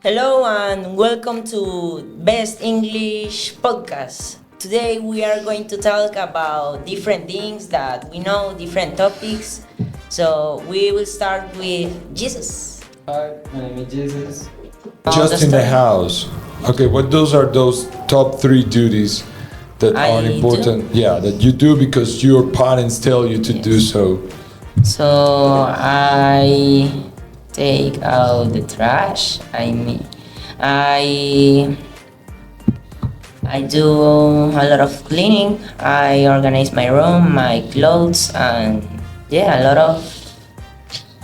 Hello and welcome to Best English Podcast. Today we are going to talk about different things that we know, different topics. So we will start with Jesus. Hi, my name is Jesus. Just in the house. Okay, what those are those top three duties that I are important? Yeah, that you do because your parents tell you to do so. So I take out the trash. I do a lot of cleaning. I organize my room, my clothes, and yeah, a lot of.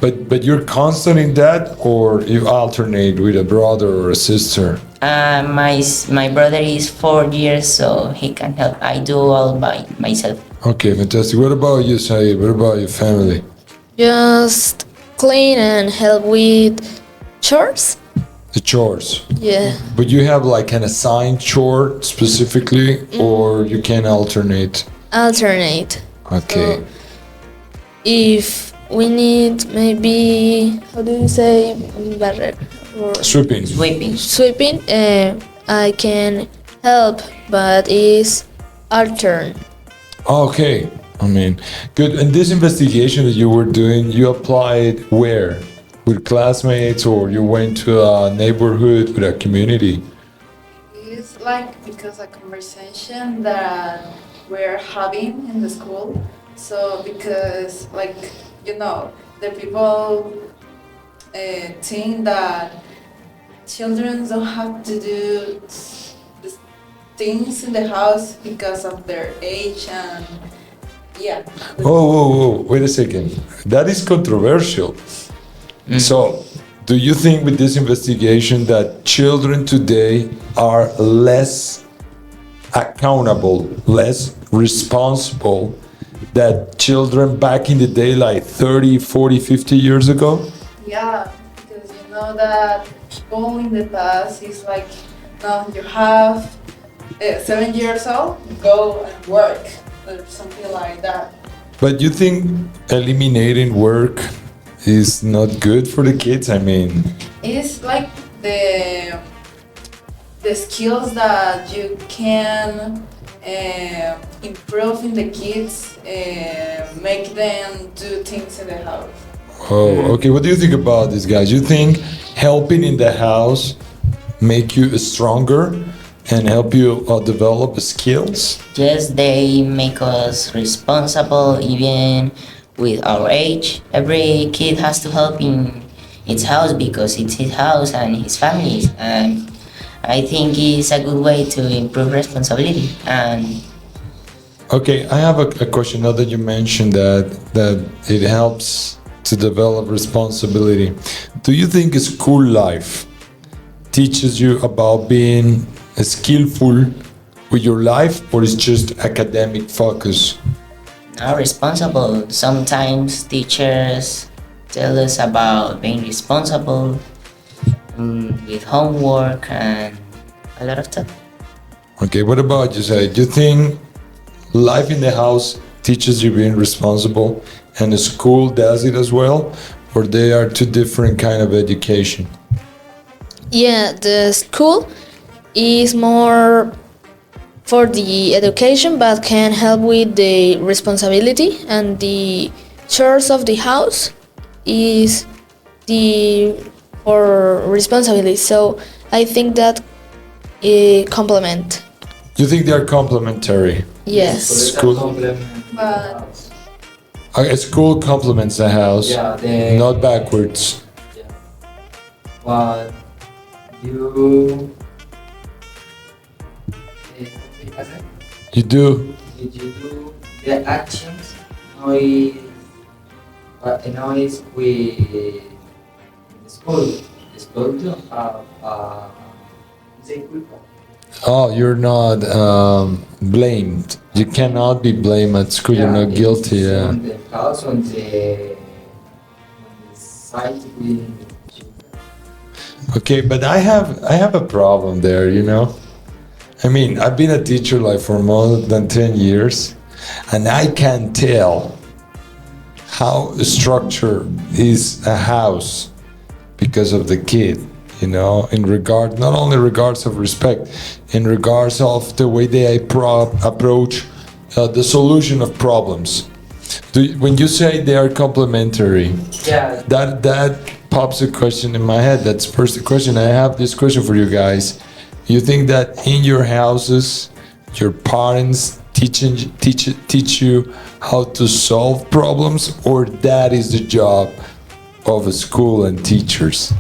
But you're constant in that, or you alternate with a brother or a sister? My brother is 4 years, so he can help. I do all by myself. Okay, fantastic. What about you, Saeed? What about your family? Just clean and help with chores. The chores. Yeah. But you have like an assigned chore specifically, or you can alternate? Alternate. Okay. So if we need maybe, how do you say, barrer or Sweeping. sweeping, I can help, but it's altern. Okay. I mean, good. And this investigation that you were doing, you applied where? With classmates, or you went to a neighborhood with a community? It's like because a conversation that we're having in the school. So because the people think that children don't have to do things in the house because of their age and yeah. Whoa. Wait a second. That is controversial. So, do you think with this investigation that children today are less accountable, less responsible than children back in the day, like 30, 40, 50 years ago? Yeah, because you know that people in the past is like, no, you have 7 years old, go and work, or something like that. But you think eliminating work is not good for the kids? I mean, It's like the skills that you can improve in the kids, make them do things in the house. oh, okay. What do you think about this, guys? You think helping in the house make you stronger and help you develop skills? Yes, they make us responsible even with our age. Every kid has to help in its house because it's his house and his family's. And I think it's a good way to improve responsibility. And Okay, I have a question now that you mentioned that it helps to develop responsibility. Do you think school life teaches you about being skillful with your life, or is just academic focus? now responsible. Sometimes teachers tell us about being responsible with homework and a lot of stuff. Okay, what about you, Say? Do you think life in the house teaches you being responsible and the school does it as well, or they are two different kind of education? Yeah, the school is more for the education, but can help with the responsibility, and the chores of the house is the for responsibility. So I think that complement. You think they are complementary? Yes. School. But A school complements the house, Yeah, they. not backwards. Yeah. But you. You do. Did you do the actions? Noise. But the noise with the school. The school don't have say culpa. Oh, you're not blamed. You cannot be blamed at school. You're not it's guilty. Yeah. On the house, on the site with children. Okay, but I have a problem there. You know, I mean, I've been a teacher like for more than 10 years, and I can tell how structured is a house because of the kid. in regard, not only regards of respect, in regards of the way they approach the solution of problems. When you say they are complementary, Yeah. that pops a question in my head. That's first the question. I have this question for you guys. You think that in your houses, your parents teach you how to solve problems, or that is the job of a school and teachers?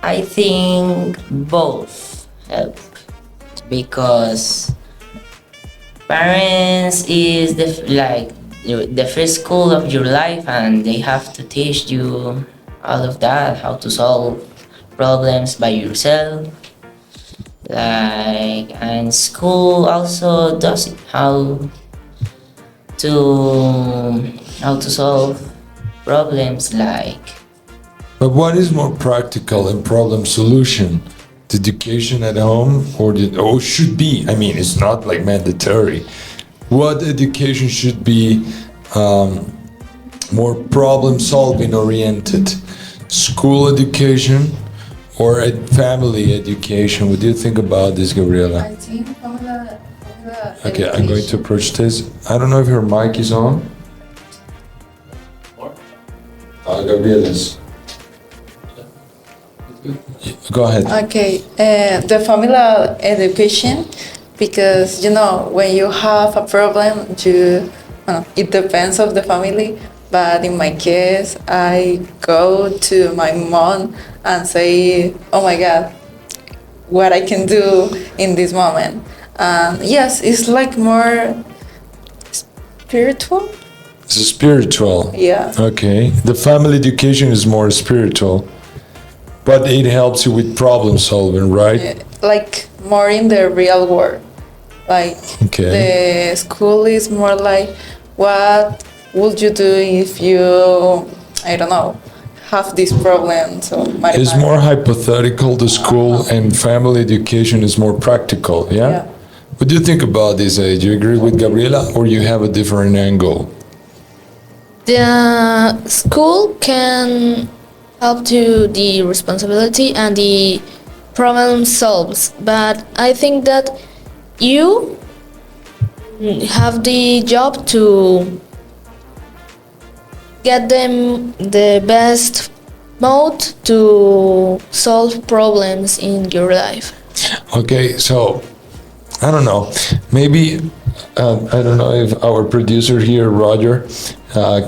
I think both help because parents is the first school of your life, and they have to teach you all of that, how to solve problems by yourself. And school also does it, how to solve problems But what is more practical in problem solution? The education at home, or should be? I mean, it's not like mandatory. What education should be more problem solving oriented? School education or family education? What do you think about this, Gabriela? I think formula Okay, I'm going to approach this. I don't know if her mic is on. Gabriela's. Go ahead. Okay, the formula education, because when you have a problem, it depends of the family. But in my case, I go to my mom and say, "Oh my God, what I can do in this moment." Yes, it's like more spiritual. It's spiritual. Yeah. Okay. The family education is more spiritual, but it helps you with problem solving, right? Like more in the real world. Like Okay. the school is more like, what would you do if you, I don't know, have this problem? So It's more hypothetical, the school, and family education is more practical, yeah? Yeah. What do you think about this, do you agree with Gabriela, or you have a different angle? The school can help to the responsibility and the problem solves, but I think that you have the job to get them the best mode to solve problems in your life. Okay, so I don't know. Maybe I don't know if our producer here, Roger,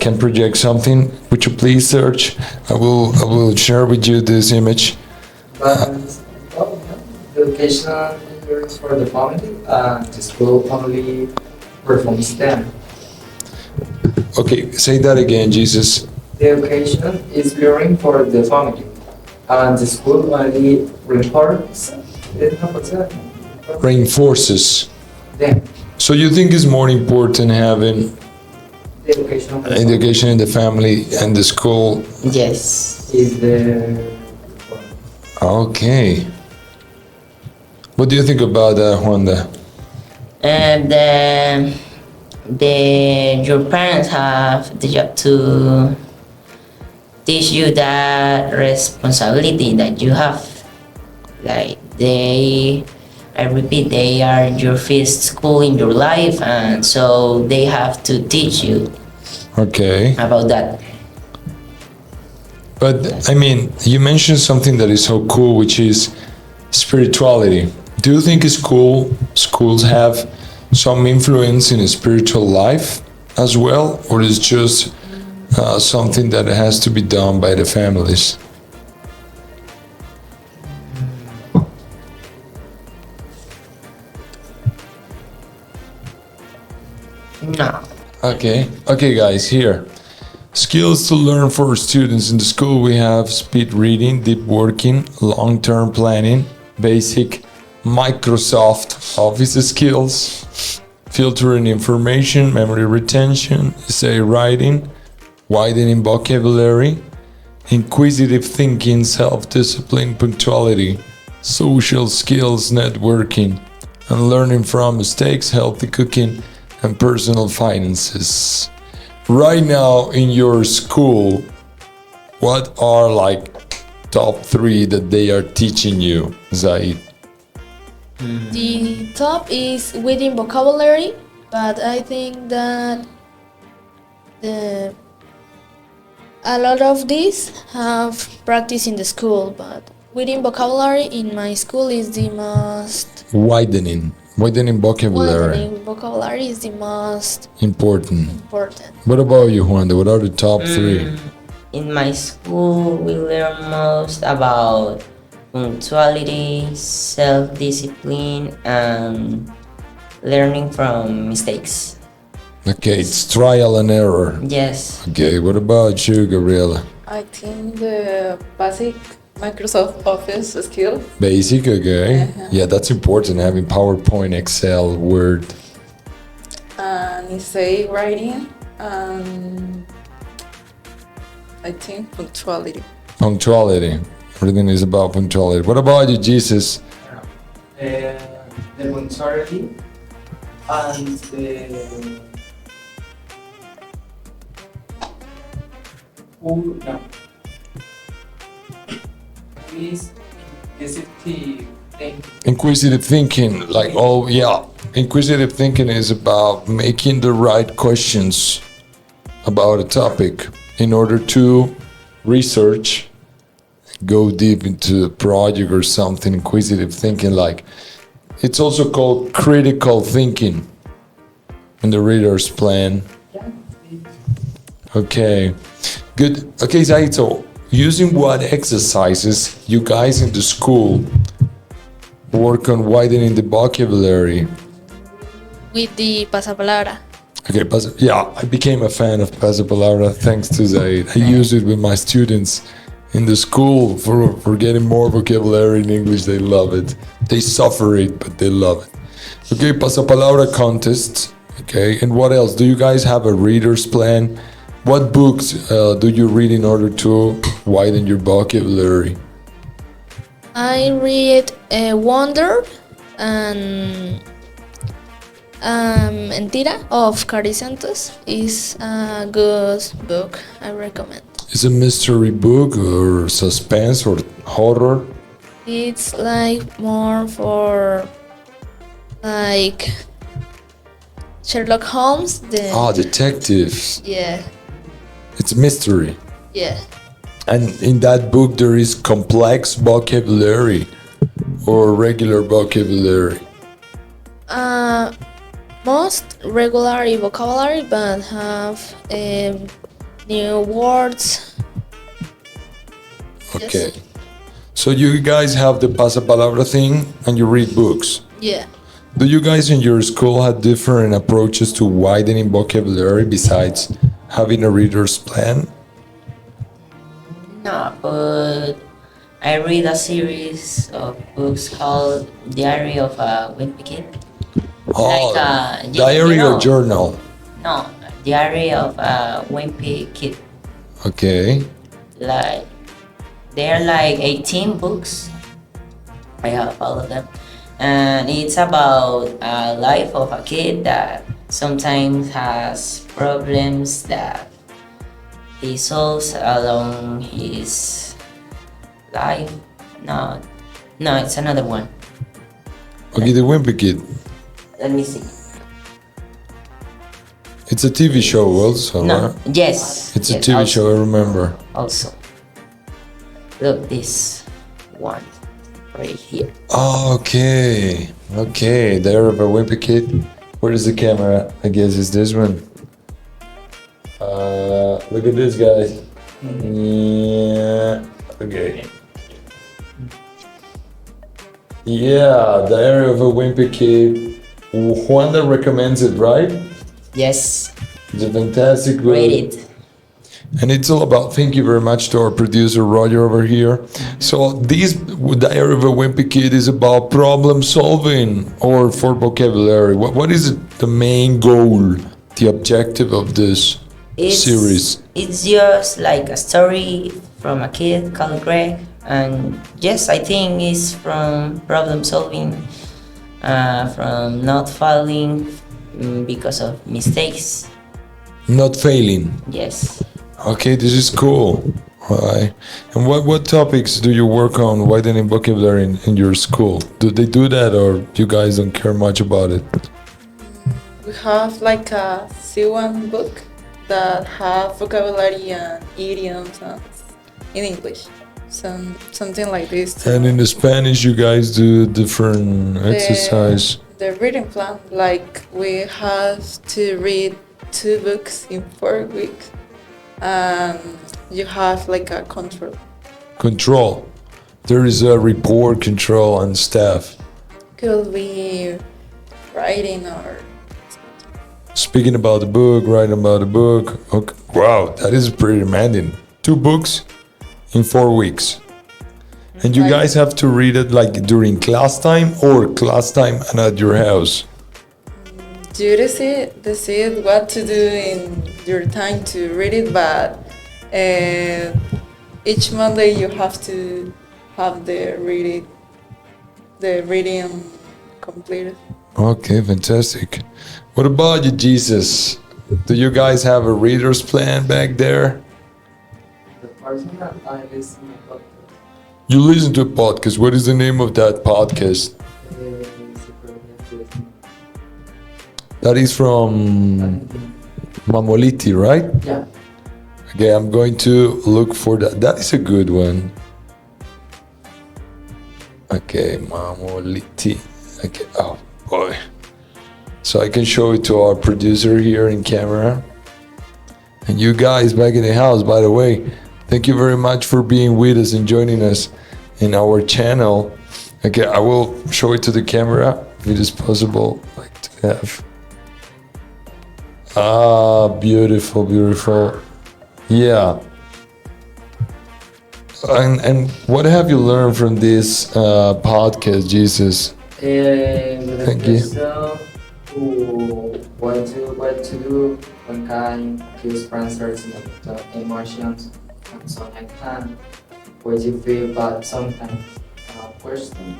can project something. Would you please search? I will share with you this image. But the education is for the family, and the school only performs them. Okay, say that again, Jesus. The education is learning for the family, and the school only reports Reinforces. them. So you think it's more important having The education of the education in the family and the school? yes. family is the Okay. What do you think about that, Juanda? And your parents have the job to teach you that responsibility that you have. Like I repeat, they are your first school in your life, and so they have to teach you Okay. about that. But I mean, you mentioned something that is so cool, which is spirituality. Do you think schools have some influence in a spiritual life as well, or is just something that has to be done by the families? No. Okay, guys, here. Skills to learn for students in the school. We have speed reading, deep working, long-term planning, basic Microsoft Office skills, filtering information, memory retention, essay writing, widening vocabulary, inquisitive thinking, self-discipline, punctuality, social skills, networking, and learning from mistakes, healthy cooking, and personal finances. right now in your school, what are like top three that they are teaching you, Zaid? The top is within vocabulary, but I think that the a lot of these have practice in the school, but within vocabulary in my school is the most Widening vocabulary. widening vocabulary is the most Important. important. What about you, Juan? What are the top three? In my school, we learn most about punctuality, self-discipline, and learning from mistakes. Okay, it's trial and error. Yes. Okay, what about you, Gabriela? I think the basic Microsoft Office skill. Basic, okay. Uh-huh. Yeah, that's important, having PowerPoint, Excel, Word. And essay writing, and I think punctuality. Punctuality. Everything is about punctuality. What about you, Jesus? The punctuality and the who no who is inquisitive thing. Inquisitive thinking, like, oh yeah, inquisitive thinking is about making the right questions about a topic in order to research, go deep into a project or something. Inquisitive thinking, like, it's also called critical thinking in the reader's plan. Okay, good. Okay, Zaid, so using what exercises you guys in the school work on widening the vocabulary? With the pasapalabra. Okay, yeah, I became a fan of Pasapalabra thanks to Zaid. I use it with my students in the school for getting more vocabulary in English. They love it. They suffer it, but they love it. Okay, Pasapalabra contest. Okay, and what else? Do you guys have a reader's plan? What books do you read in order to widen your vocabulary? I read Wonder and Mentira of Cari Santos is a good book. I recommend. Is it a mystery book or suspense or horror? It's like more for like Sherlock Holmes. Detectives. Yeah, It's mystery. yeah. And in that book, there is complex vocabulary or regular vocabulary. Most regular vocabulary, but have new words. Okay. So you guys have the pasapalabra thing and you read books. Yeah. Do you guys in your school have different approaches to widening vocabulary besides having a reader's plan? No, but I read a series of books called Diary of a Wimpy Kid. Oh, Like, diary you know, or journal? No, Diary of a Wimpy Kid. Okay. Like, they're like 18 books. I have all of them. And it's about a life of a kid that sometimes has problems that he solves along his life. No, it's another one. Okay, the Wimpy Kid. Let me see. It's a TV show also, No, right? yes. It's a yes, TV also, show, I remember. Also, look this one right here. Okay. Okay, there of a Wimpy Kid. Where is the camera? I guess it's this one. Look at this, guys. Yeah. Okay. Yeah, Diary of a Wimpy Kid. Juanda recommends it, right? Yes, It's a fantastic book. rate it. And it's all about, thank you very much to our producer Roger over here. So this Diary of a Wimpy Kid is about problem solving or for vocabulary. What is the main goal, the objective of this series? It's just like a story from a kid called Greg, and yes, I think it's from problem solving, from not falling because of mistakes, Not failing. Yes. Okay, this is cool. Alright. And what topics do you work on widening vocabulary in your school? Do they do that, or you guys don't care much about it? We have like a C1 book that have vocabulary and idioms and in English. Something like this. too. And in the Spanish, you guys do different exercise. The reading plan, like we have to read 2 books in 4 weeks, and you have like a control. Control. There is a report control and staff. Could be writing or Speaking about the book, writing about the book. Okay. Wow, that is pretty demanding. 2 books in 4 weeks. And you guys have to read it like during class time or class time and at your house. you decide what to do in your time to read it, but each Monday you have to have the reading completed. Okay, fantastic. What about you, Jesus? Do you guys have a reader's plan back there? The person that I listen to podcast You listen to a podcast. What is the name of that podcast? is That is from Mamoliti, right? yeah. Okay, I'm going to look for that. That is a good one. Okay, Mamoliti. Okay, oh boy. So I can show it to our producer here in camera. And you guys back in the house, by the way, thank you very much for being with us and joining us in our channel. Okay, I will show it to the camera if it is possible. Like to have. Ah, beautiful, beautiful. Yeah. And what have you learned from this podcast, Jesus? Thank you. What to do when kind use answers the emotions and so I can what you feel but sometimes question.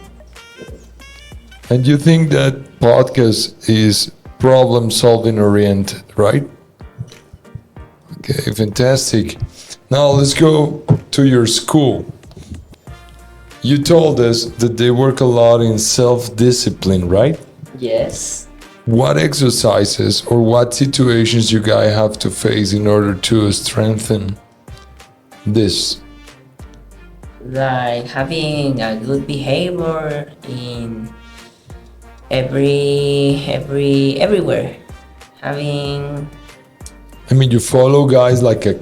And you think that podcast is problem solving oriented, right? Okay, fantastic. Now let's go to your school. You told us that they work a lot in self-discipline, right? Yes. What exercises or what situations you guys have to face in order to strengthen this? Like having a good behavior in everywhere. Having I mean, you follow guys like a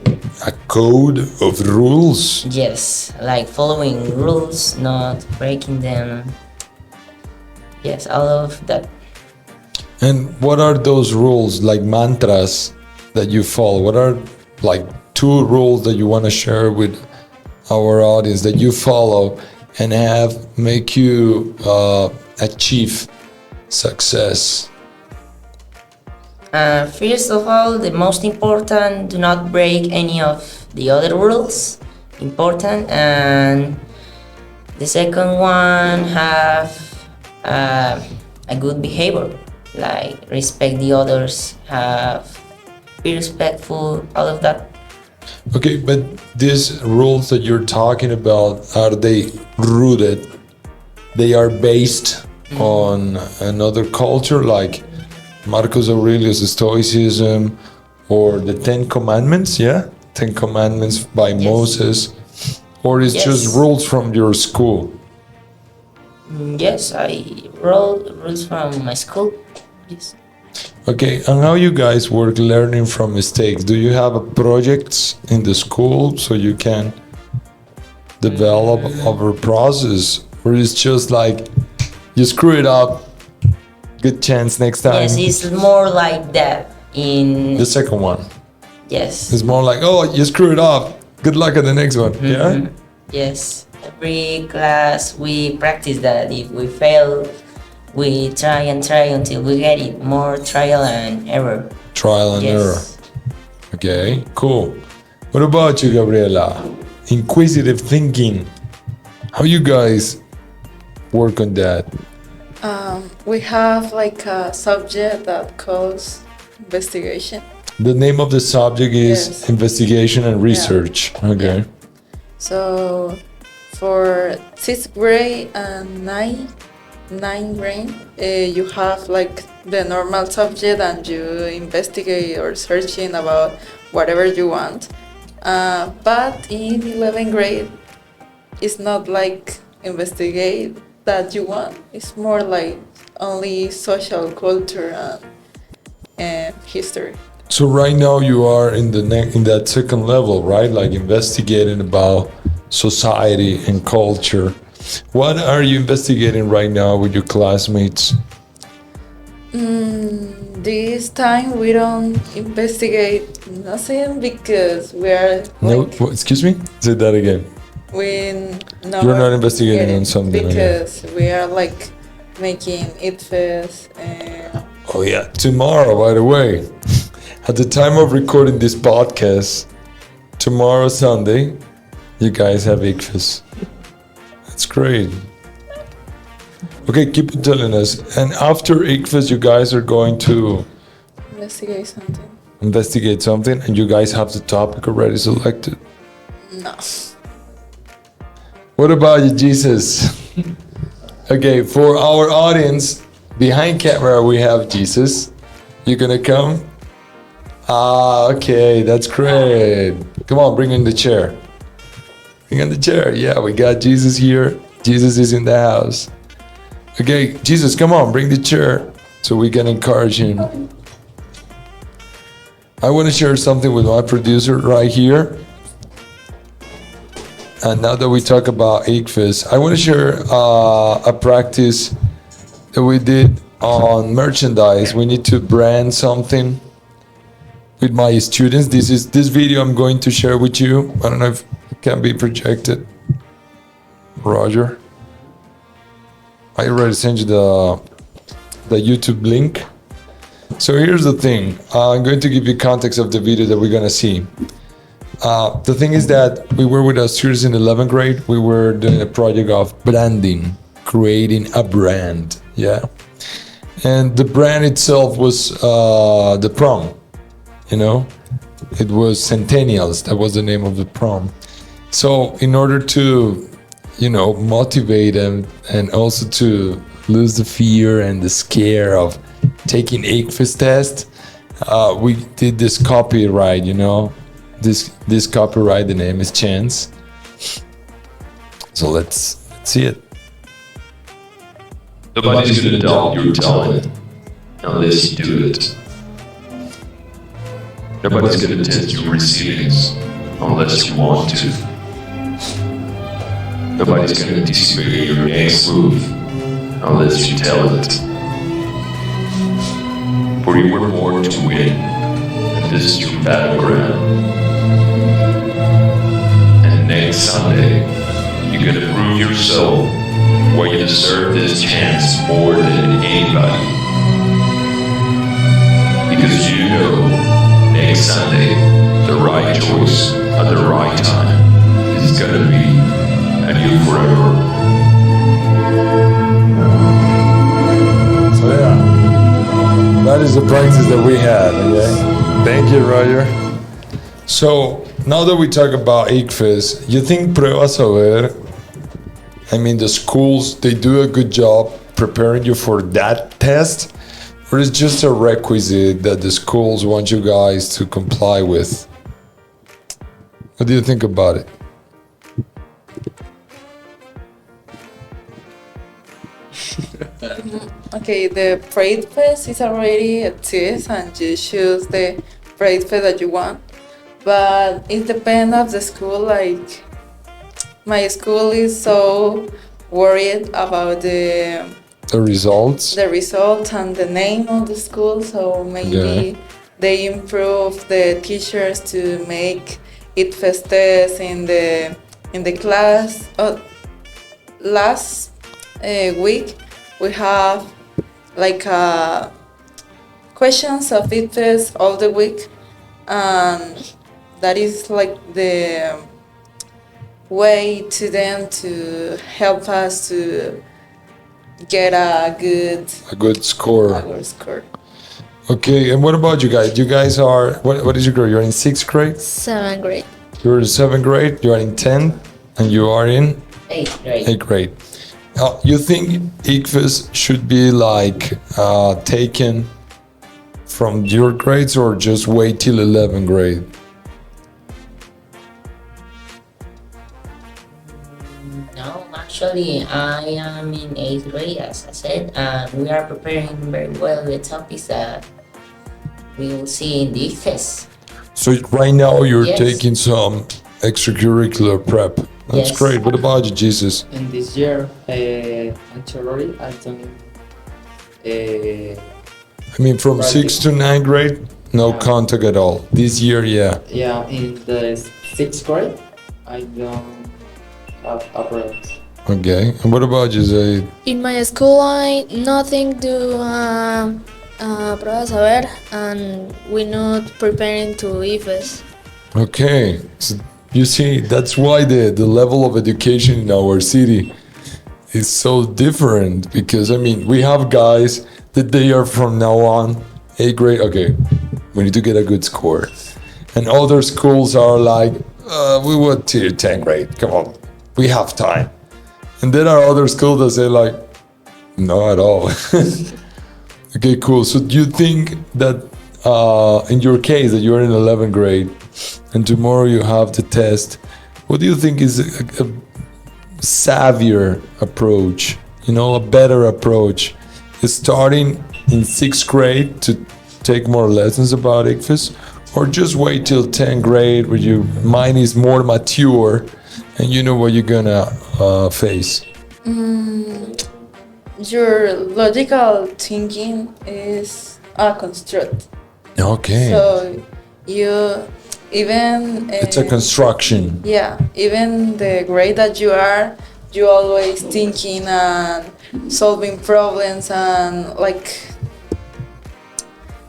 code of rules. yes, like following rules, not breaking them. Yes, all of that. And what are those rules, like mantras that you follow? What are like 2 rules that you want to share with our audience that you follow and have make you achieve success? First of all, the most important, do not break any of the other rules. Important. And the second one, have a good behavior, like respect the others, be respectful, all of that. Okay, but these rules that you're talking about, are they rooted? They are based on another culture, like Marcus Aurelius' Stoicism or the 10 Commandments, yeah? 10 Commandments by Moses, or it's just rules from your school? Yes, I wrote rules from my school. Yes. Okay, and how you guys work learning from mistakes? Do you have projects in the school so you can develop our process, or it's just like you screw it up, good chance next time? Yes, it's more like that. In The second one, yes. it's more like, oh, you screw it up, good luck at the next one. Yeah. Yes, every class we practice that. If we fail, we try until we get it. More trial and error. Trial and error. Okay, cool. What about you, Gabriela? Inquisitive thinking. How you guys work on that? We have like a subject that calls investigation. The name of the subject is Yes. investigation and research. Okay. So for sixth grade and ninth grade, you have like the normal subject and you investigate or searching about whatever you want. But in 11th grade, it's not like investigate that you want. It's more like only social culture and history. So right now you are in in that second level, right? Like investigating about society and culture. What are you investigating right now with your classmates? This time we don't investigate nothing because we are No, like excuse me. Say that again. we no You're not investigating get on it something, okay. because we are like making it fest and Oh yeah, tomorrow, by the way, at the time of recording this podcast, tomorrow Sunday, you guys have ICFES. That's great. Okay, keep telling us. And after ICFES, you guys are going to investigate something. investigate something, and you guys have the topic already selected. No. What about you, Jesus? Okay, for our audience, behind camera we have Jesus. You gonna come? Ah, okay, that's great. Come on, bring in the chair. Bring in the chair. Yeah, we got Jesus here. Jesus is in the house. Okay, Jesus, come on, bring the chair so we can encourage him. I want to share something with my producer right here. And now that we talk about ICFES, I want to share a practice that we did on merchandise. We need to brand something with my students. This video I'm going to share with you. I don't know if it can be projected. Roger. I already sent you the YouTube link. So here's the thing. I'm going to give you context of the video that we're gonna see. The thing is that we were with our students in 11th grade. We were doing a project of branding, creating a brand. Yeah. And the brand itself was the prom. You know, it was Centennials. That was the name of the prom. So in order to, you know, motivate them and also to lose the fear and the scare of taking ICFES test, we did this copyright, you know, this copyright, the name is Chance. So let's see it. Nobody's gonna doubt your talent unless you do it. Nobody's gonna test your resilience unless you want to. Nobody's gonna anticipate your next move unless you tell it. For you were born to win, and this is your battleground. And next Sunday, you're gonna prove yourself where you deserve this chance more than anybody. Because you know, next Sunday, the right choice at the right time is gonna be a new forever. So yeah, that is the practice that we had. Okay, thank you, Roger. So now that we talk about ICFES, you think Prueba Saber, I mean the schools, they do a good job preparing you for that test, or is just a requisite that the schools want you guys to comply with? What do you think about it? Okay, the parade fest is already exists and you choose the parade fest that you want. But it depends of the school. Like my school is so worried about the results and the name of the school. So maybe they improve the teachers to make it fest tests in the class. Last week we have like questions of it fest all the week, and that is like the way to them to help us to get a good score. score. Okay, and what about you guys? You guys are what is your grade? You're in sixth grade. 7th grade. You're in seventh grade. You are in 10th, and you are in 8th grade. eighth grade. You think ICFES should be like taken from your grades, or just wait till 11th grade? No, actually, I am in 8th grade, as I said, and we are preparing very well the topics that we will see in the ICFES. So right now you're Yes. taking some extracurricular prep. That's Yes. great. What about you, Jesus? In this year, actually, I don't. I mean, from sixth to ninth grade, no Yeah. contact at all. This year, yeah. Yeah, in the sixth grade, I don't have a problem. Okay. And what about you, Zaid? In my school, I nothing do prueba saber, and we not preparing to IFES. Okay. So you see, that's why the level of education in our city is so different, because I mean, we have guys that they are from now on 8th grade. Okay, we need to get a good score. And other schools are like, we want to 10th grade. Come on, we have time. And then there are other schools that say like, no at all. Okay, cool. So do you think that in your case that you're in 11th grade and tomorrow you have the test, what do you think is a savvier approach, a better approach? Is starting in 6th grade to take more lessons about ICFES, or just wait till 10th grade where your mind is more mature and you know what you're gonna face? Your logical thinking is a construct. Okay. So you even It's a construction. yeah, even the grade that you always thinking and solving problems and like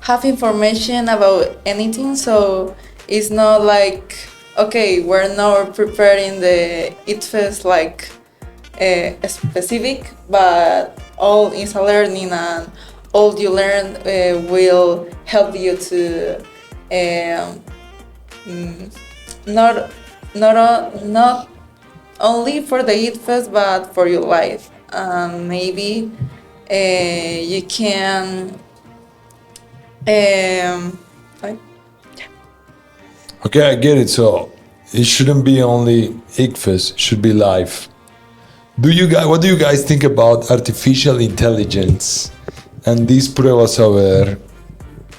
have information about anything. So it's not like, okay, we're not preparing the ITFES like specific, but all is a learning, and all you learn will help you to not only for the ITFES but for your life. Maybe you can like, Okay, I get it. So it shouldn't be only ICFES, it should be life. What do you guys think about artificial intelligence and this prueba saber?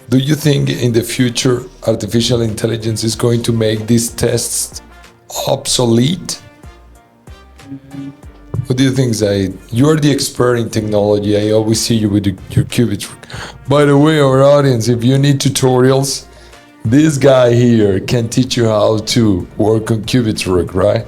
Do you think in the future artificial intelligence is going to make these tests obsolete? What do you think, Zaid? You're the expert in technology. I always see you with your qubits. By the way, our audience, if you need tutorials, this guy here can teach you how to work on qubits work, right?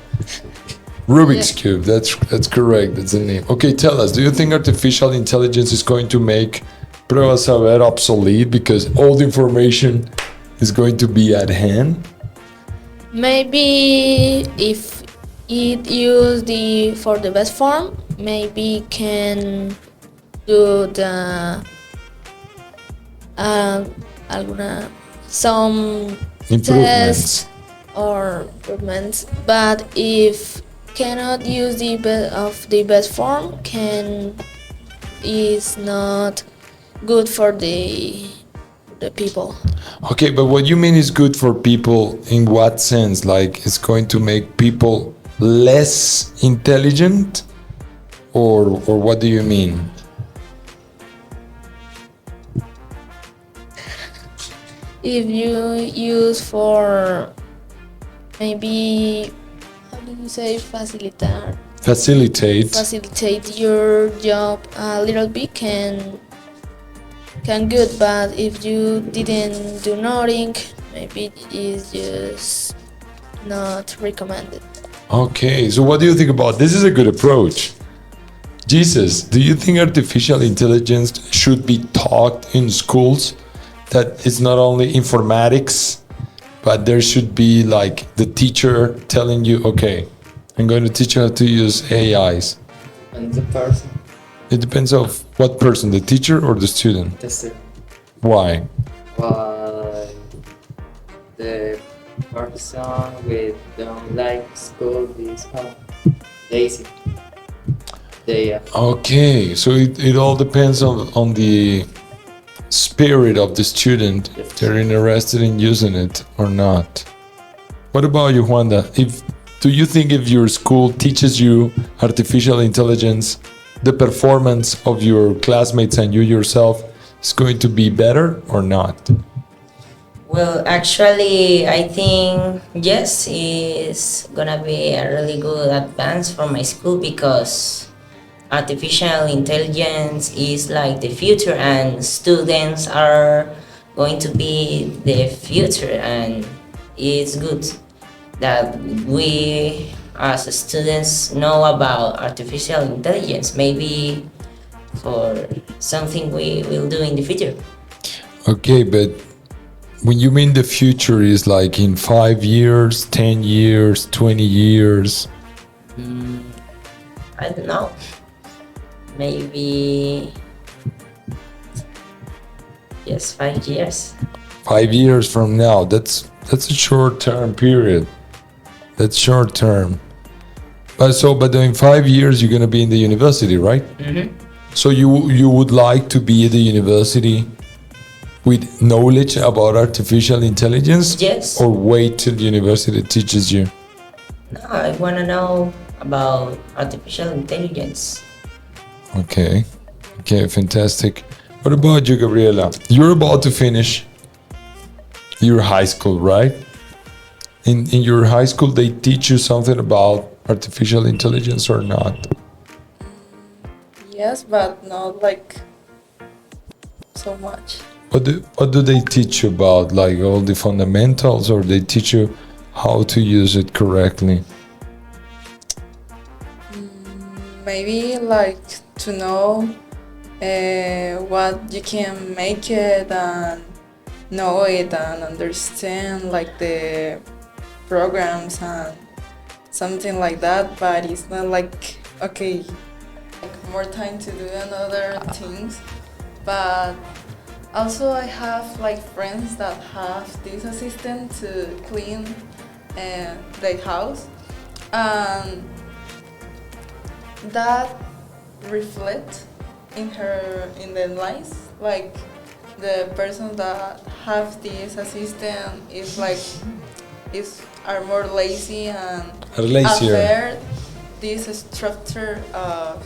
Rubik's Cube, that's correct, that's the name. Okay, tell us, do you think artificial intelligence is going to make prueba saber obsolete because all the information is going to be at hand? Maybe if it used for the best form, maybe can do the some Improvements. tests or improvements. But if cannot use the best form, is not good for the people. Okay, but what you mean is good for people in what sense? Like it's going to make people less intelligent, or what do you mean? If you use for maybe, how do you say, facilitate your job a little bit, can good, but if you didn't do nothing, maybe it's just not recommended. Okay, so what do you think about this? Is a good approach. Jesus, do you think artificial intelligence should be taught in schools? That it's not only informatics, but there should be like the teacher telling you, okay, I'm going to teach you how to use AIs. And the person, It depends of what person, the teacher or the student. the student. Why? But the person with don't like school is lazy. They Okay, so it all depends on the spirit of the student, if they're interested in using it or not. What about you, Juanda? Do you think if your school teaches you artificial intelligence, the performance of your classmates and you yourself is going to be better or not? Well, actually, I think yes, it's gonna be a really good advance for my school because artificial intelligence is like the future, and students are going to be the future, and it's good that we as students know about artificial intelligence, maybe for something we will do in the future. Okay, but when you mean the future is like in 5 years, 10 years, 20 years? I don't know, maybe yes, 5 years. 5 years from now, that's a short term period. That's short term. But in 5 years you're gonna be in the university, right? So you would like to be at the university with knowledge about artificial intelligence? Yes. Or wait till the university teaches you? No, I want to know about artificial intelligence. Okay, fantastic. What about you, Gabriela? You're about to finish your high school, right? In your high school, they teach you something about artificial intelligence or not? Yes, but not like so much. What do they teach you about, like all the fundamentals, or they teach you how to use it correctly? Maybe like to know what you can make it and know it and understand like the programs and something like that, but it's not like okay, like more time to do another things. But also I have like friends that have this assistant to clean the house, and that reflect in the lines, like the person that have this assistant is like are more lazy and Are lazier. affect this structure of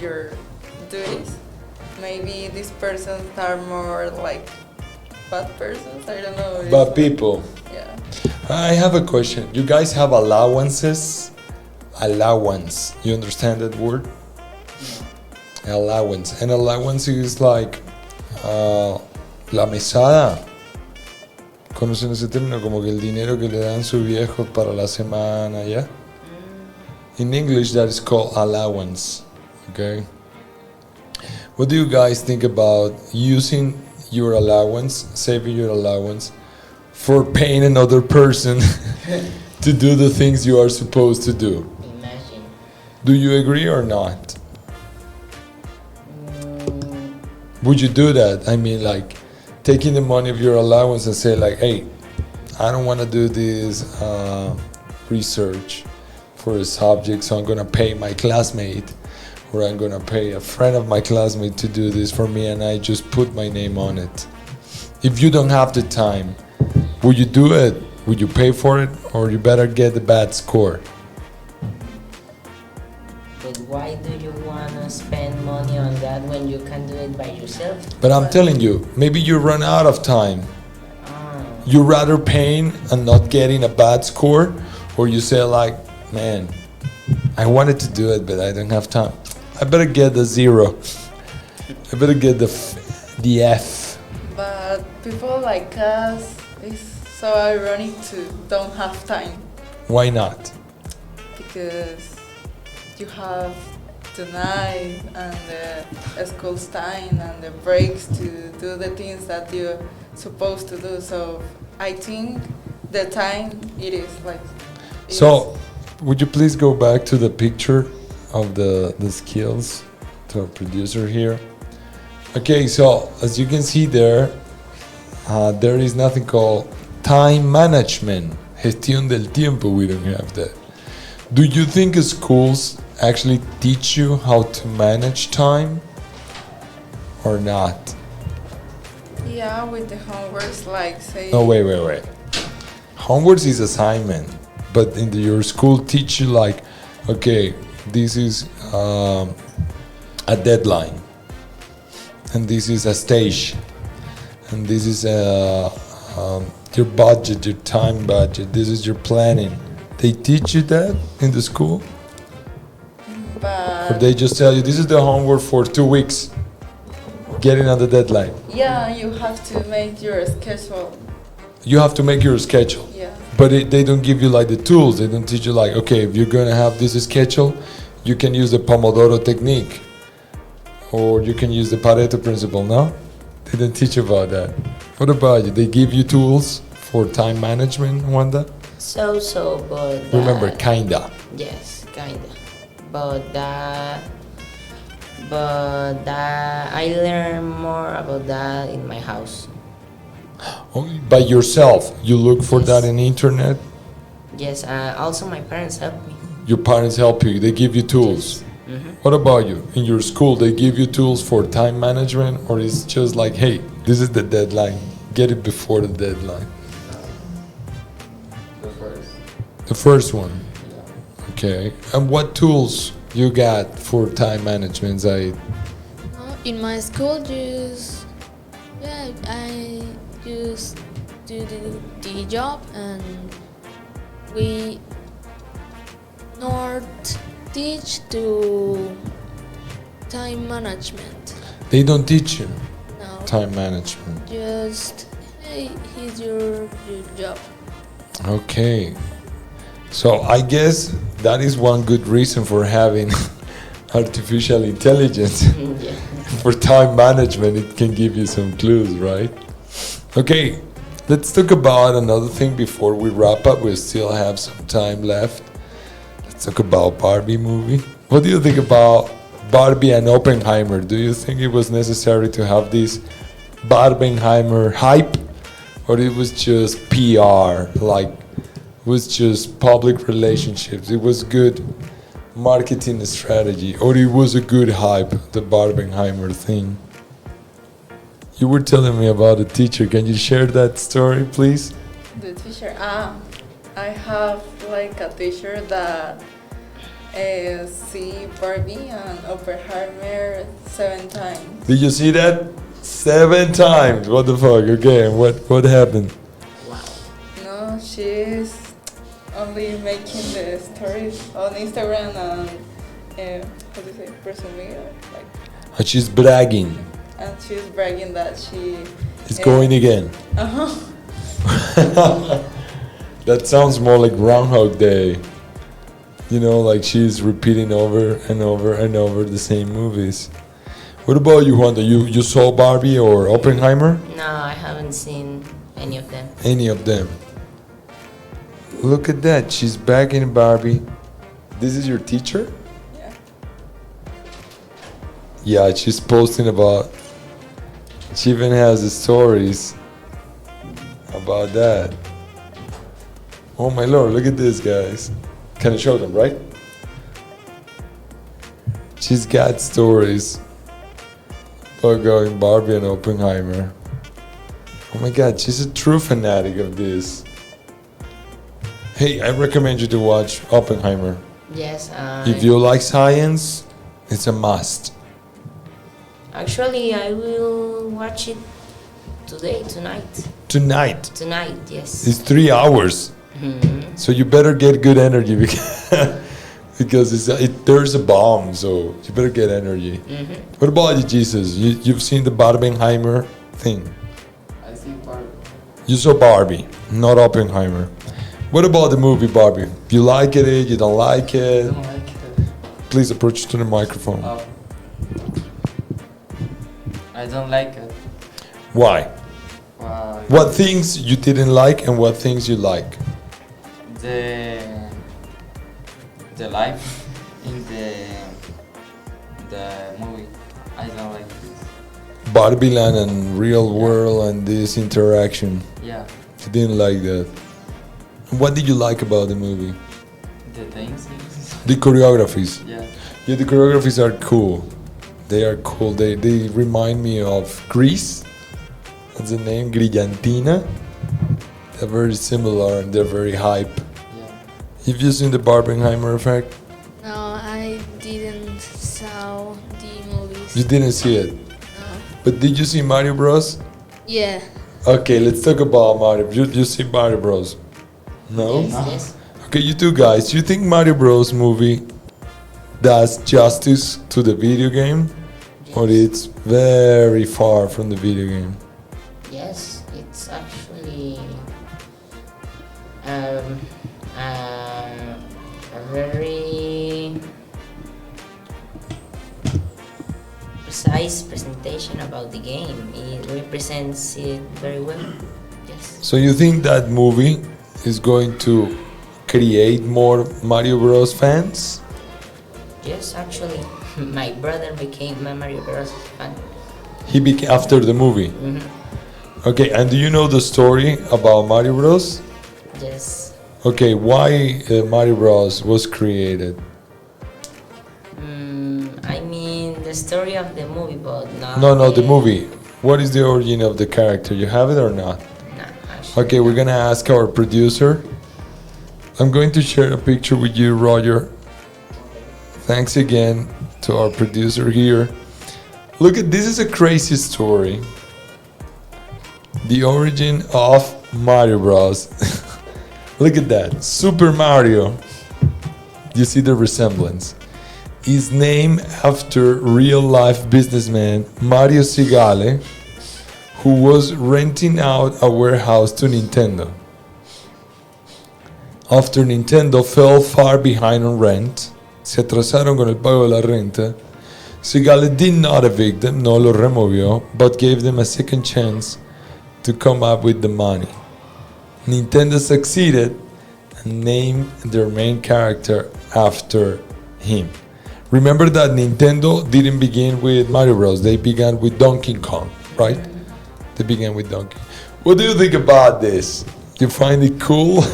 your duties. Maybe these persons are more like bad persons, I don't know. But people, Yeah. I have a question. You guys have allowances? Allowance. You understand that word? Allowance. And allowance is like la mesada. ¿Conocen ese término? Como que el dinero que le dan sus viejos para la semana, ¿ya? In English, that is called allowance. Okay? What do you guys think about using your allowance, saving your allowance, for paying another person to do the things you are supposed to do? Imagine. Do you agree or not? Would you do that? I mean, like, taking the money of your allowance and say like, hey, I don't want to do this research for a subject, so I'm going to pay my classmate, or I'm going to pay a friend of my classmate to do this for me, and I just put my name on it. If you don't have the time, would you do it? Would you pay for it? Or you better get the bad score? But why do you want to spend money on that when you can do it by yourself? But I'm telling you, maybe you run out of time. Ah, You rather paying and not getting a bad score, or you say like, man, I wanted to do it, but I don't have time. I better get the 0. I better get the F. But people like us, it's so ironic to don't have time Why not? because you have the night and the school's time and the breaks to do the things that you're supposed to do. So I think the time it is like. So, would you please go back to the picture of the skills to our producer here? Okay, so as you can see there, there is nothing called time management. Gestión del tiempo, we don't have that. Do you think schools actually teach you how to manage time or not? Yeah, with the homeworks, like say. No, wait. Homework is assignment, but in your school teach you like, okay, this is a deadline, and this is a stage, and this is your budget, your time budget. This is your planning. They teach you that in the school, or But they just tell you this is the homework for 2 weeks. Getting on the deadline. yeah, you have to make your schedule. You have to make your schedule. Yeah. But they don't give you like the tools. They don't teach you like, okay, if you're gonna have this schedule, you can use the Pomodoro technique, or you can use the Pareto principle. No, they don't teach you about that. What about you? They give you tools for time management, Wanda. So, but Remember, kinda. yes, kinda. But that I learn more about that in my house. Oh, by yourself, you look for that in internet. Yes, also my parents help me. Your parents help you. They give you tools. Mhm. What about you? In your school, they give you tools for time management, or it's just like, hey, this is the deadline. Get it before the deadline. The first. The first one. Yeah. Okay. And what tools you got for time management, Zaid? In my school, I just do the job, and we not teach to time management. They don't teach you No, time management. just hey, here's your job. Okay. So I guess that is one good reason for having artificial intelligence. Yeah. For time management, it can give you some clues, right? Okay, let's talk about another thing before we wrap up. We still have some time left. Let's talk about Barbie movie. What do you think about Barbie and Oppenheimer? Do you think it was necessary to have this Barbenheimer hype, or it was just PR, like it was just public relationships? It was good marketing strategy, or it was a good hype, the Barbenheimer thing? You were telling me about a teacher. Can you share that story, please? The teacher. I have like a teacher that see Barbie and Oppenheimer 7 times. Did you see that? 7 times. What the fuck? Okay, and what happened? No, she's only making the stories on Instagram and how do you say, presumir, like, And she's bragging. and she's bragging that she It's going again. Uh-huh. That sounds more like Groundhog Day. You know, like she's repeating over and over and over the same movies. What about you, Wanda? You saw Barbie or Oppenheimer? No, I haven't seen any of them. Any of them? Look at that. She's back in Barbie. This is your teacher? Yeah. Yeah, she's posting about. She even has the stories about that. Oh my lord, look at this, guys. Can I show them, right? She's got stories about going Barbie and Oppenheimer. Oh my god, she's a true fanatic of this. Hey, I recommend you to watch Oppenheimer. Yes. If you like science, it's a must. Actually, I will watch it tonight. Tonight. Yes. It's 3 hours. Mhm. So you better get good energy because there's a bomb, so you better get energy. Mhm. What about you, Jesus? You've seen the Barbenheimer thing. I see Barbie. You saw Barbie, not Oppenheimer. What about the movie Barbie? You like it? You don't like I it? don't like it. Please approach to the microphone. I don't like it. Why? Why? What things you didn't like and what things you like? The life in the movie. I don't like this. Barbie Land and real world and this interaction. Yeah, You didn't like that. What did you like about the movie? the things. The choreographies. Yeah. Yeah, the choreographies are cool. They are cool. They remind me of Grease. That's the name, Grillantina. They're very similar and they're very hype. Yeah. Have you seen the Barbenheimer effect? No, I didn't saw the movies. You didn't see it. No. But did you see Mario Bros? Yeah. Okay, let's talk about Mario. You see Mario Bros? No? Yes, yes. Okay, you two guys, you think Mario Bros movie does justice to the video game? Or it's very far from the video game? Yes, it's actually um, a very precise presentation about the game. It represents it very well. Yes. So you think that movie is going to create more Mario Bros fans? Yes, actually, my brother became a Mario Bros. Fan. He became after the movie. Okay, and do you know the story about Mario Bros? Yes. Okay, why Mario Bros was created? I mean the story of the movie, but not. No, the movie. What is the origin of the character? You have it or not? Nah, actually. Okay, we're gonna ask our producer. I'm going to share a picture with you, Roger. Thanks again to our producer here. Look at this, is a crazy story. The origin of Mario Bros. Look at that, Super Mario. You see the resemblance. Is named after real-life businessman Mario Segale, who was renting out a warehouse to Nintendo. After Nintendo fell far behind on rent, se atrasaron con el pago de la renta, Segale did not evict them, no lo removió, but gave them a second chance to come up with the money. Nintendo succeeded and named their main character after him. Remember that Nintendo didn't begin with Mario Bros. They began with Donkey Kong, right? They began with Donkey. What do you think about this? You find it cool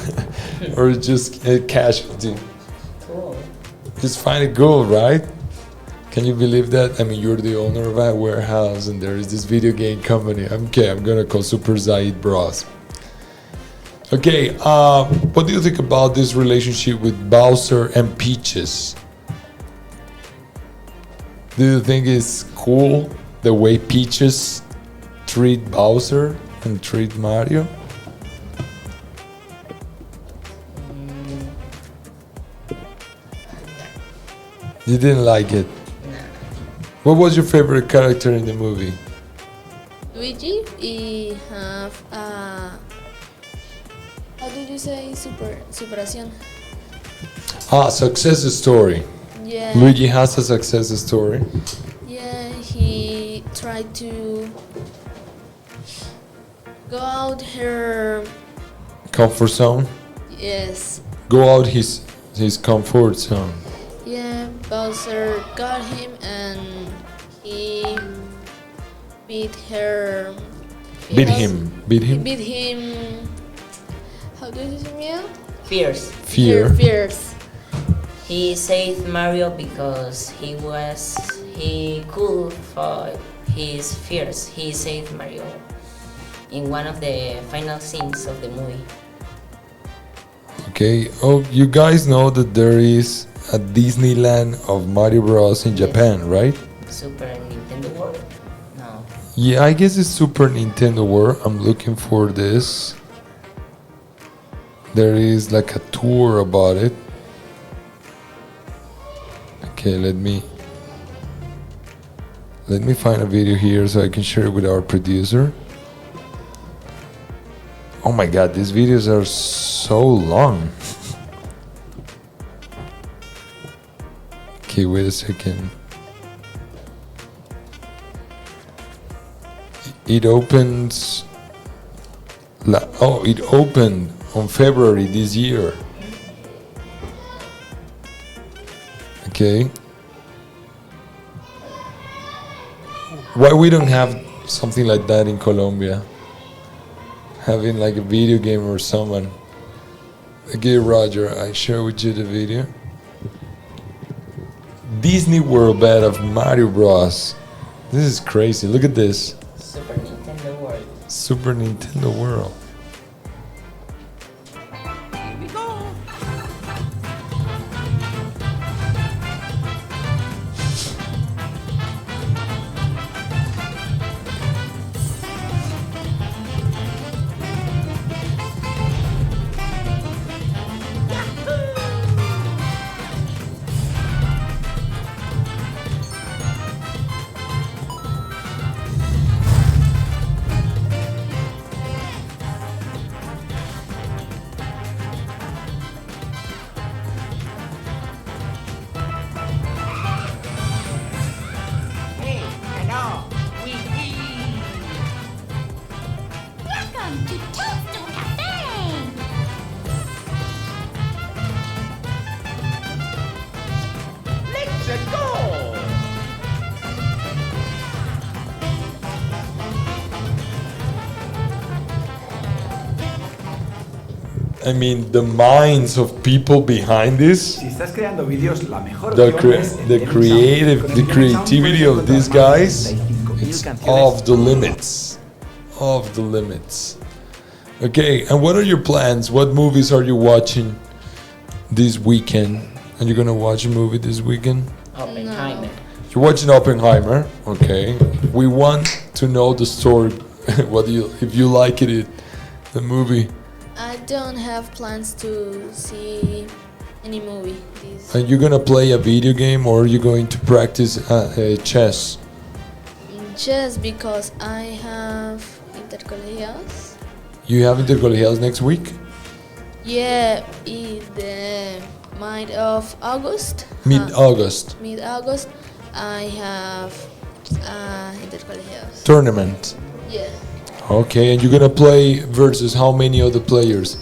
or just a casualty? Cool. Just find it cool, right? Can you believe that? I mean, you're the owner of a warehouse and there is this video game company. Okay, I'm gonna call Super Zaid Bros. Okay, what do you think about this relationship with Bowser and Peaches? Do you think it's cool the way Peaches treat Bowser and treat Mario? You didn't like it? Nah. What was your favorite character in the movie? Luigi, he have a, how do you say, superación? Success story. Yeah. Luigi has a success story. Yeah, he tried to go out her. Comfort zone. Yes. Go out his comfort zone. Yeah, Bowser got him and he beat her. Beat him. Beat He him. beat him. How do you say miedo? Fierce. Fear. Fierce. He saved Mario because he could fight his fears. He saved Mario in one of the final scenes of the movie. Okay. Oh, you guys know that there is a Disneyland of Mario Bros. In Japan, right? Super Nintendo World? No. Yeah, I guess it's Super Nintendo World. I'm looking for this. There is like a tour about it. Okay, let me find a video here so I can share it with our producer. Oh my god, these videos are so long. Okay, wait a second. It opens. It opened on February this year. Okay. Why we don't have something like that in Colombia. Having like a video game or someone. Okay, Roger, I share with you the video. Disney World bed of Mario Bros. This is crazy. Look at this. Super Nintendo World. Super Nintendo World. Welcome to Toasto Cafe! Let's go! I mean, the minds of people behind this, Si estás creando vídeos, la mejor the, opción es the el creative, sound. the Con el sound creativity puedes of these encontrar más de guys, 35.000 it's canciones. off the limits. Off the limits. Okay, and what are your plans? What movies are you watching this weekend? Are you gonna watch a movie this weekend? Oppenheimer. You're watching Oppenheimer, okay. We want to know the story. What do you, if you like it, the movie. I don't have plans to see any movie. Are you gonna play a video game or are you going to practice chess? Just because I have intercolegiados. You have intercolegiados next week? Yeah, in the mid of August. Mid-August. Mid-August, I have intercolegiados. Tournament. Yeah. Okay, and you're gonna play versus how many other players?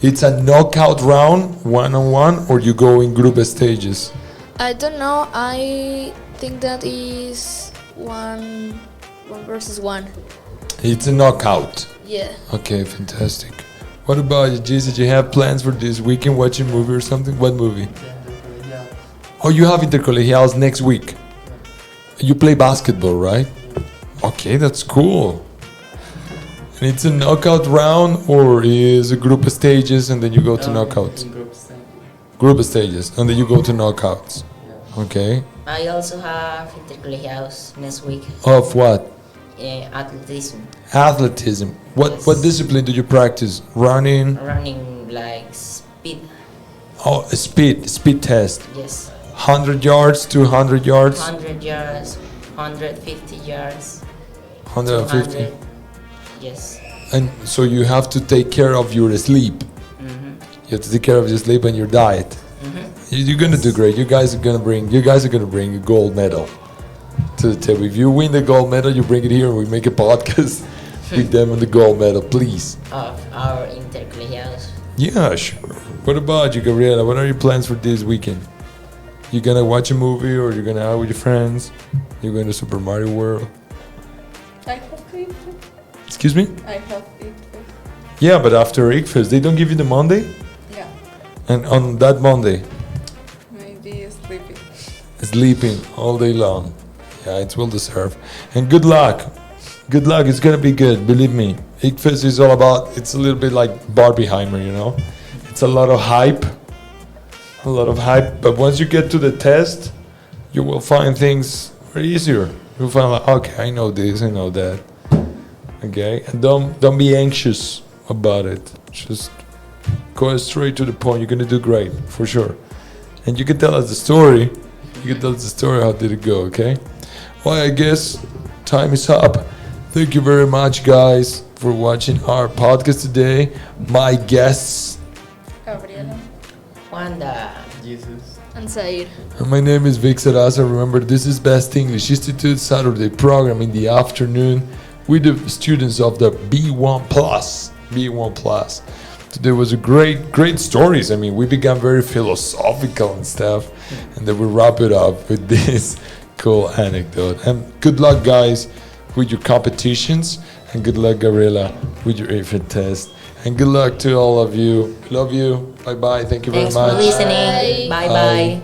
It's a knockout round, one-on-one, or you go in group stages? I don't know. I think that is one versus one. It's a knockout. Yeah. Okay, fantastic. What about you, Jesus? Do you have plans for this weekend? Watch a movie or something? What movie? Oh, you have intercolegiados next week. You play basketball, right? Okay, that's cool. And it's a knockout round or is it group stages and then you go to knockouts? Group stages and then you go to knockouts. Okay. I also have intercolegiados next week. Of what? Athleticism. Athleticism. What discipline do you practice? Running? Running like speed. Oh, a speed test. Yes. 100 yards, 200 yards, 100 yards, 150 yards, 150. 200. Yes. And so you have to take care of your sleep. Mm-hmm. You have to take care of your sleep and your diet. Mm-hmm. You're gonna do great. You guys are gonna bring a gold medal to the table. If you win the gold medal, you bring it here and we make a podcast with them and the gold medal, please. Of our intercolegiados. Yeah, sure. What about you, Gabriela? What are your plans for this weekend? You gonna watch a movie or you gonna out with your friends? You going to Super Mario World? I have it. Excuse me? I have it. Yeah, but after Eggfest, they don't give you the Monday? Yeah, And on that Monday, maybe sleeping. sleeping all day long. Yeah, it's well deserved. And good luck. Good luck. It's gonna be good. Believe me. Eggfest is all about. It's a little bit like Barbieheimer, you know. It's a lot of hype. A lot of hype. But once you get to the test, you will find things very easier. You'll find like, okay, I know this, I know that. Okay, and don't be anxious about it. Just go straight to the point. You're gonna do great for sure. And you can tell us the story. You can tell us the story. How did it go? Okay. Well, I guess time is up. Thank you very much, guys, for watching our podcast today. My guests. Gabriela. Wanda. And Said. And my name is Vic Sarasa. Remember, this is Best English Institute Saturday program in the afternoon with the students of the B1 Plus. B1 Plus. Today was a great stories. I mean, we began very philosophical and stuff, and then we wrap it up with this cool anecdote. And good luck, guys. with your competitions, and good luck, Gabriela, with your infant test. And good luck to all of you. Love you. Bye bye. Thank you Thanks very for much. listening. Bye bye.